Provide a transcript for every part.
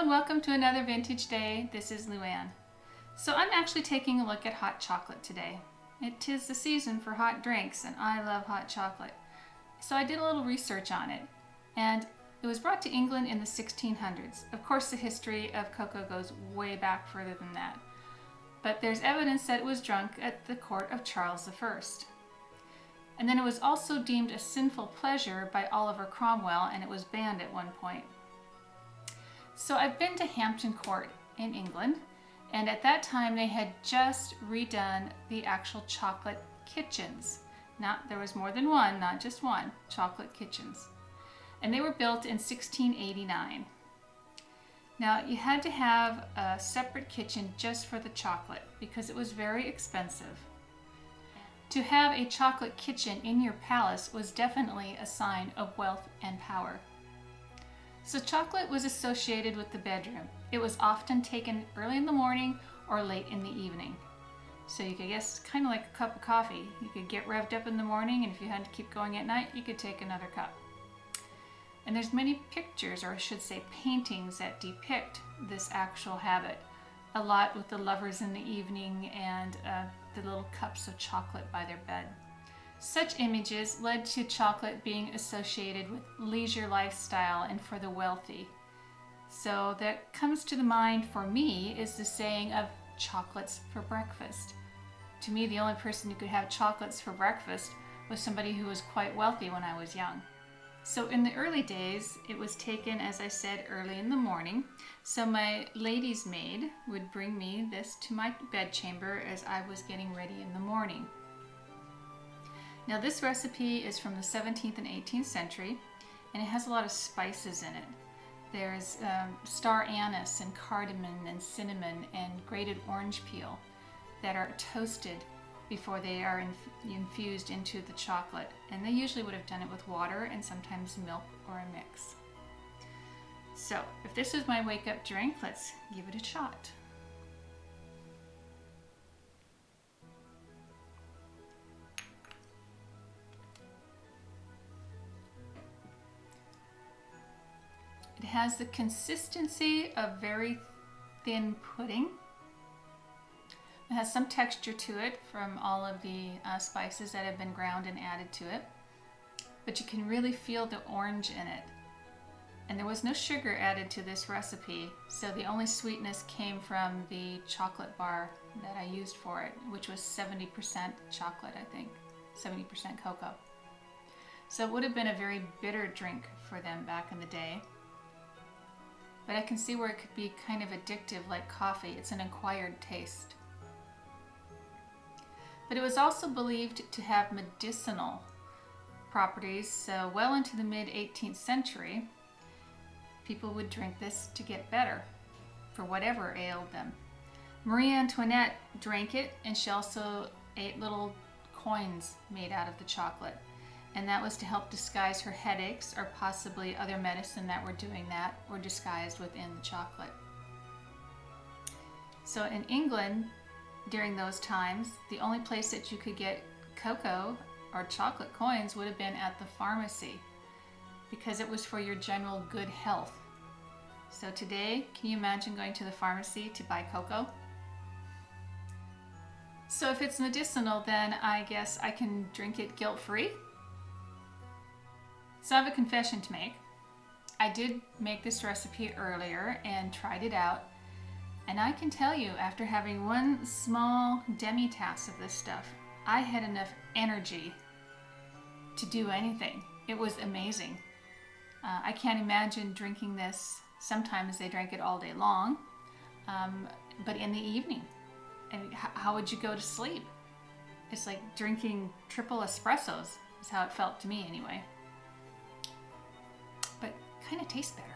Hello and welcome to another Vintage Day. This is Luann. So I'm actually taking a look at hot chocolate today. It is the season for hot drinks and I love hot chocolate. So I did a little research on it, and it was brought to England in the 1600s. Of course, the history of cocoa goes way back further than that. But there's evidence that it was drunk at the court of Charles I. And then it was also deemed a sinful pleasure by Oliver Cromwell, and it was banned at one point. So I've been to Hampton Court in England, and at that time they had just redone the actual chocolate kitchens. There was more than one, not just one, chocolate kitchens. And they were built in 1689. Now you had to have a separate kitchen just for the chocolate because it was very expensive. To have a chocolate kitchen in your palace was definitely a sign of wealth and power. So chocolate was associated with the bedroom. It was often taken early in the morning or late in the evening. So you could guess, kind of like a cup of coffee. You could get revved up in the morning, and if you had to keep going at night, you could take another cup. And there's many pictures, or I should say paintings, that depict this actual habit. A lot with the lovers in the evening and the little cups of chocolate by their bed. Such images led to chocolate being associated with leisure lifestyle and for the wealthy. So that comes to the mind for me is the saying of chocolates for breakfast. To me, the only person who could have chocolates for breakfast was somebody who was quite wealthy when I was young. So in the early days, it was taken, as I said, early in the morning. So my lady's maid would bring me this to my bedchamber as I was getting ready in the morning. Now this recipe is from the 17th and 18th century, and it has a lot of spices in it. There's star anise and cardamom and cinnamon and grated orange peel that are toasted before they are infused into the chocolate. And they usually would have done it with water and sometimes milk or a mix. So if this is my wake-up drink, let's give it a shot. It has the consistency of very thin pudding. It has some texture to it from all of the spices that have been ground and added to it. But you can really feel the orange in it. And there was no sugar added to this recipe, so the only sweetness came from the chocolate bar that I used for it, which was 70% chocolate, I think, 70% cocoa. So it would have been a very bitter drink for them back in the day. But I can see where it could be kind of addictive like coffee. It's an acquired taste. But it was also believed to have medicinal properties, so well into the mid-18th century, people would drink this to get better for whatever ailed them. Marie Antoinette drank it, and she also ate little coins made out of the chocolate. And that was to help disguise her headaches, or possibly other medicine that were doing that were disguised within the chocolate. So in England, during those times, the only place that you could get cocoa or chocolate coins would have been at the pharmacy, because it was for your general good health. So today, can you imagine going to the pharmacy to buy cocoa? So if it's medicinal, then I guess I can drink it guilt-free. So I have a confession to make. I did make this recipe earlier and tried it out, and I can tell you, after having one small demitasse of this stuff, I had enough energy to do anything. It was amazing. I can't imagine drinking this. Sometimes they drank it all day long, but in the evening. And how would you go to sleep? It's like drinking triple espressos, is how it felt to me anyway. But kind of tastes better.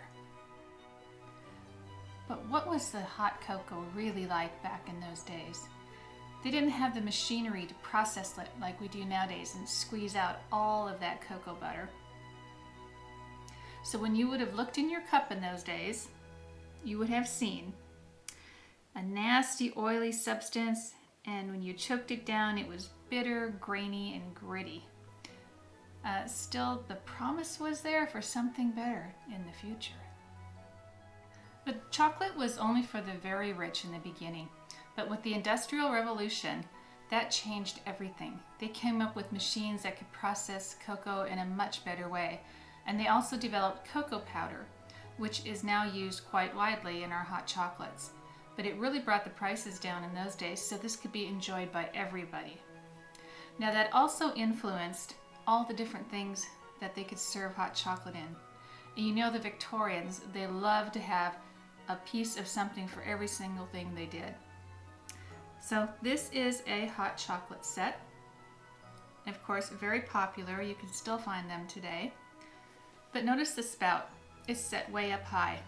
But what was the hot cocoa really like back in those days? They didn't have the machinery to process it like we do nowadays and squeeze out all of that cocoa butter. So when you would have looked in your cup in those days, you would have seen a nasty oily substance, and when you choked it down, it was bitter, grainy, and gritty. Still, the promise was there for something better in the future. The chocolate was only for the very rich in the beginning, but with the Industrial Revolution, that changed everything. They came up with machines that could process cocoa in a much better way, and they also developed cocoa powder, which is now used quite widely in our hot chocolates. But it really brought the prices down in those days, so this could be enjoyed by everybody. Now that also influenced all the different things that they could serve hot chocolate in. And you know the Victorians, they loved to have a piece of something for every single thing they did. So this is a hot chocolate set. Of course, very popular. You can still find them today. But notice the spout is set way up high.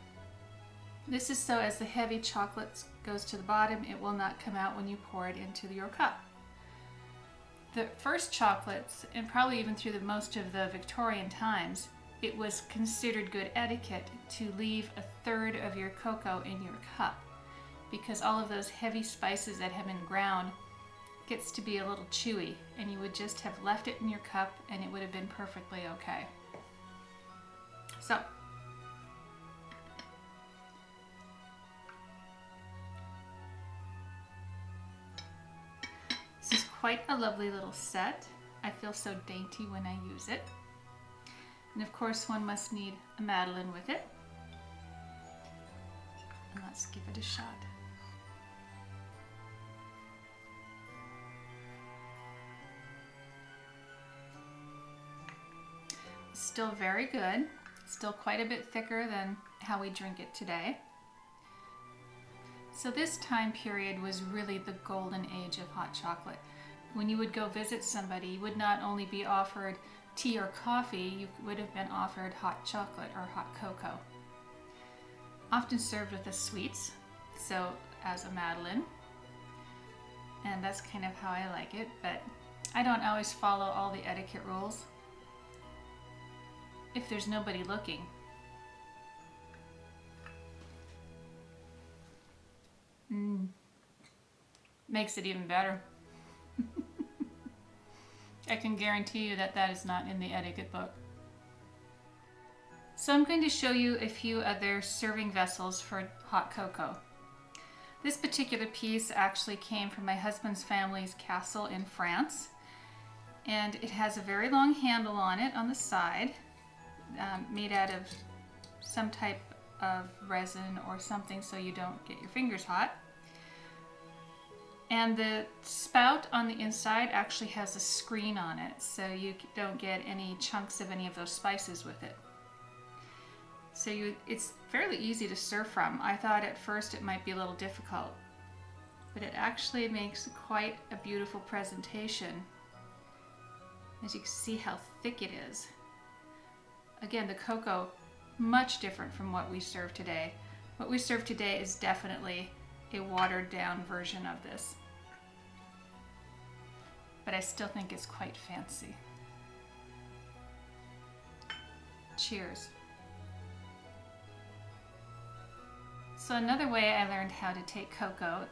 This is so as the heavy chocolate goes to the bottom, it will not come out when you pour it into your cup. The first chocolates, and probably even through most of the Victorian times, it was considered good etiquette to leave a third of your cocoa in your cup, because all of those heavy spices that have been ground gets to be a little chewy, and you would just have left it in your cup and it would have been perfectly okay. So this is quite a lovely little set. I feel so dainty when I use it. And of course one must need a Madeleine with it. And let's give it a shot. Still very good. Still quite a bit thicker than how we drink it today. So this time period was really the golden age of hot chocolate. When you would go visit somebody, you would not only be offered tea or coffee, you would have been offered hot chocolate or hot cocoa. Often served with the sweets, so as a Madeleine. And that's kind of how I like it, but I don't always follow all the etiquette rules if there's nobody looking. Makes it even better. I can guarantee you that that is not in the etiquette book. So I'm going to show you a few other serving vessels for hot cocoa. This particular piece actually came from my husband's family's castle in France, and it has a very long handle on it on the side, made out of some type of resin or something so you don't get your fingers hot. And the spout on the inside actually has a screen on it, so you don't get any chunks of any of those spices with it. So it's fairly easy to serve from. I thought at first it might be a little difficult, but it actually makes quite a beautiful presentation. As you can see how thick it is. Again, the cocoa, much different from what we serve today. What we serve today is definitely a watered down version of this. But I still think it's quite fancy. Cheers. So another way I learned how to take cocoa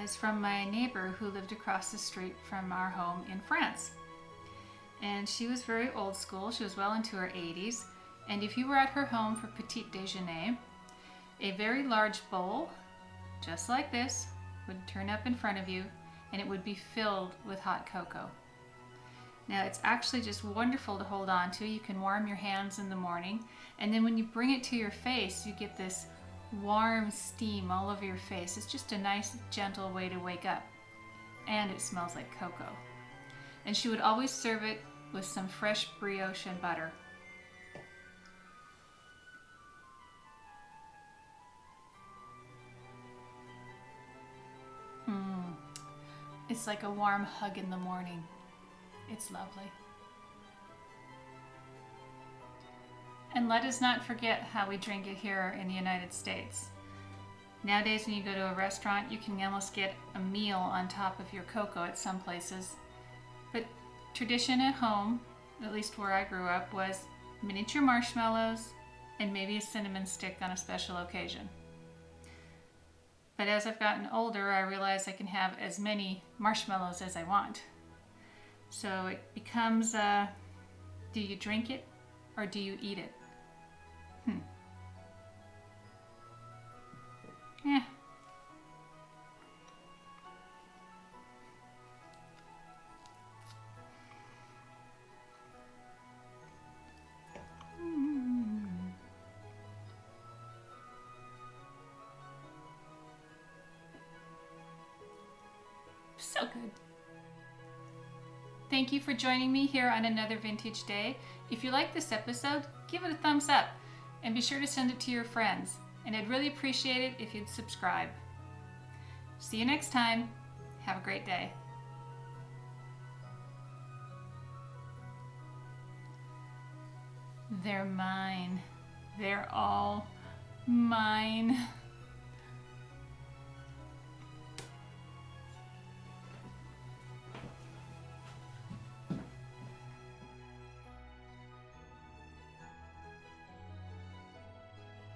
is from my neighbor who lived across the street from our home in France. And she was very old school. She was well into her 80s. And if you were at her home for petit déjeuner, a very large bowl, just like this, would turn up in front of you, and it would be filled with hot cocoa. Now it's actually just wonderful to hold on to. You can warm your hands in the morning, and then when you bring it to your face, you get this warm steam all over your face. It's just a nice, gentle way to wake up. And it smells like cocoa. And she would always serve it with some fresh brioche and butter. It's like a warm hug in the morning. It's lovely. And let us not forget how we drink it here in the United States. Nowadays, when you go to a restaurant, you can almost get a meal on top of your cocoa at some places. But tradition at home, at least where I grew up, was miniature marshmallows and maybe a cinnamon stick on a special occasion. But as I've gotten older, I realize I can have as many marshmallows as I want. So it becomes, do you drink it or do you eat it? So good. Thank you for joining me here on another vintage day. If you like this episode, give it a thumbs up and be sure to send it to your friends. And I'd really appreciate it if you'd subscribe. See you next time. Have a great day. They're mine. They're all mine.